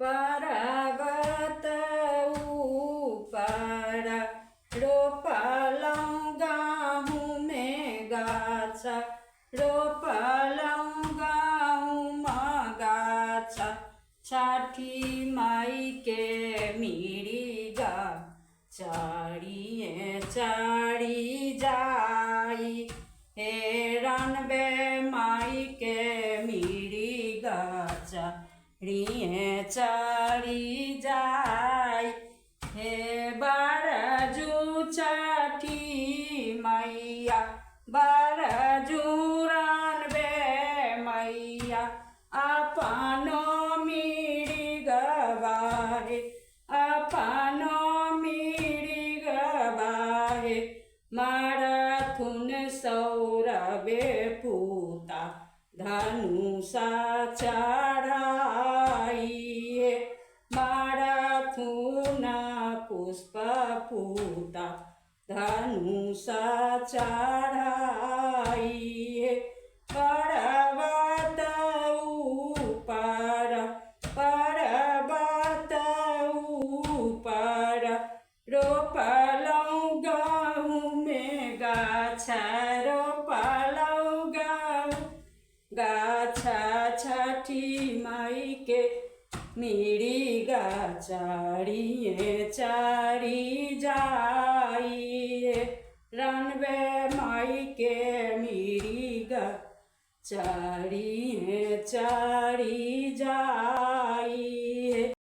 पर्वत ऊपर रोपलौं गहूँ में गाछ, रोपलौं गहूँ में गाछ। छठी माई के मिरिगा चारिये चारि जाई, हे रनबे माई के मिरिगा चारिये चारि जाई। हे बरजू छठी मैया, बरजू रनबे मैया, अपनो मिरिगवा हे, अपनो मिरिगवा हे। मारथुन सौरभे पूता धनुषा चढ़ाइए, मारथुन पुष्प पूता धनुषा चढ़ाइए। पर्वत ऊपर, पर्वत ऊपर रोपलौं गहूँ में गाछ, रोपलौं गहूँ गाछ। छठी माई के मिरिगा चारिये चारि जाइए, रनबे माई के मिरिगा चारिये चारि जाइए।